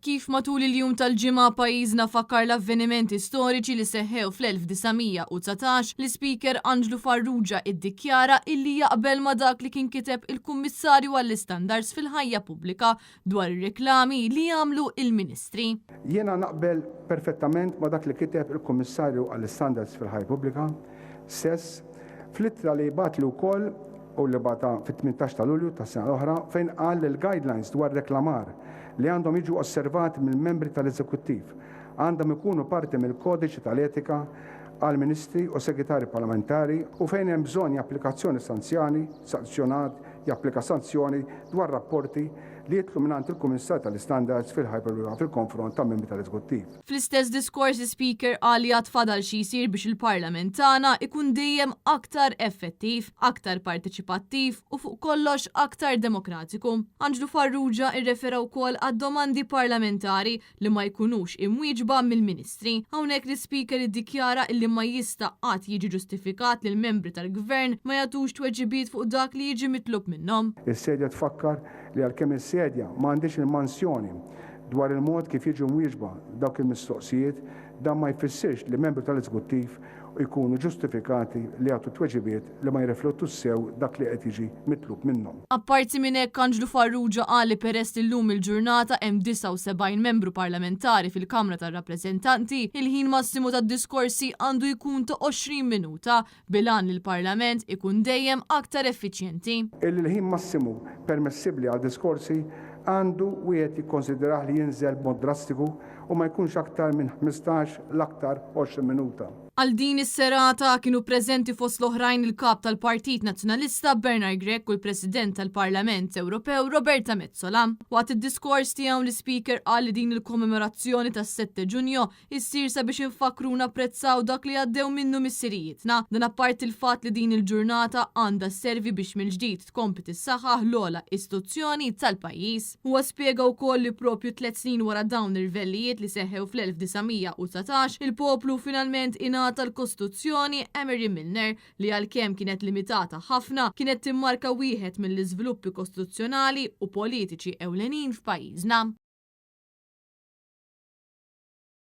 Kif matul il-jum tal-ġimgħa pajjiżna fakkar l-avvenimenti storiċi li seħħew fl-1919, l-Speaker Anġlu Farrugia iddikjara illi jaqbel ma dak li kien kiteb il-Kummissarju għall-Istandards fil-ħajja pubblika dwar ir-reklami li jagħmlu il-Ministri. Jiena naqbel perfettament ma dak li kiteb il-Kummissarju għall-Istandards fil-ħajja pubblika stess fl-ittra li jbatlu wkoll u li bata fit-18 ta' Lulju tas-sena l-oħra fejn qal il-guidelines dwar reklamar li għandhom jiġu osservati mill-membri tal-Eżekuttiv għandhom ikunu parti mill-kodiċi tal-etika għal ministri u segretari parlamentari u fejn hemm bżonn japplikazzjoni japplika sanzjoni dwar rapporti li jitlu mingħand il-Kummissarju tal-Istandards fil-ħajja fil-konfront ta' membri tal-Eżekuttiv. Fl-istess diskors is-Speaker qal li għad fadal xi jsir biex il-Parlament tagħna ikun dejjem aktar effettiv, aktar partiċipattiv u fuq kollox aktar demokratiku. Anġlu Farrugia irrefera wkoll għad-domandi parlamentari li ma jkunux imwieġba mill-Ministri. Hawnhekk l-Speaker iddikjara li ma jista' qatt jiġi ġustifikat li l-membri tal-Gvern ma jagħtux tweġibiet fuq dak li jiġi mitlub minnhom. Is-sedja tfakkar li għalkemm is-sedja m'għandix il-mansjoni dwar il-mod kif jiġu mwieġba dawk il-mistoqsijiet, dan ma jfissirx li membri tal-Eżekuttiv jkunu ġustifikati li għatu tweġibiet li ma jirriflettu sew dak li qed jiġi mitlub minnhom. Apparti minn hekk Anġlu Farrugia qal li peress illum il-ġurnata hemm 79 membru parlamentari fil-Kamra tar-Rappreżentanti, il-ħin massimu tad-diskorsi għandu jkun ta' 20 minuta bilan li l-Parlament ikun dejjem aktar effiċjenti. Il-ħin massimu permessibbli għal diskorsi għandu wieħed jikkonsidrah li jinżel b'mod drastiku u ma jkunx aktar minn 15 l-aktar 20 minuta. Għal din is-serata kienu preżenti fost l-oħrajn il-kap tal-Partit Nazzjonalista Bernard Grech u l-President tal-Parlament Ewropew Roberta Metsola. Waqt id-diskors tiegħu l-Speaker qal li din il-kommemorazzjoni tas-7 Ġunju issir sabiex infakru napprezzaw dak li għaddew minnu missirijietna. Dan apparti il-fatt li din il-ġurnata għandha sservi biex mill-ġdid tkompli tissaħħaħ l-ogħla istituzzjoni tal-pajjiż. Huwa spjega wkoll li propju 3 snin wara dawn ir-rivellijiet li seħħew fl-1919 il-poplu finalment tal-Kostituzzjoni Emery Milner li għalkemm kienet limitata ħafna kienet timmarka wieħed mill-iżviluppi kostituzzjonali u politiċi ewlenin f'pajjiżna.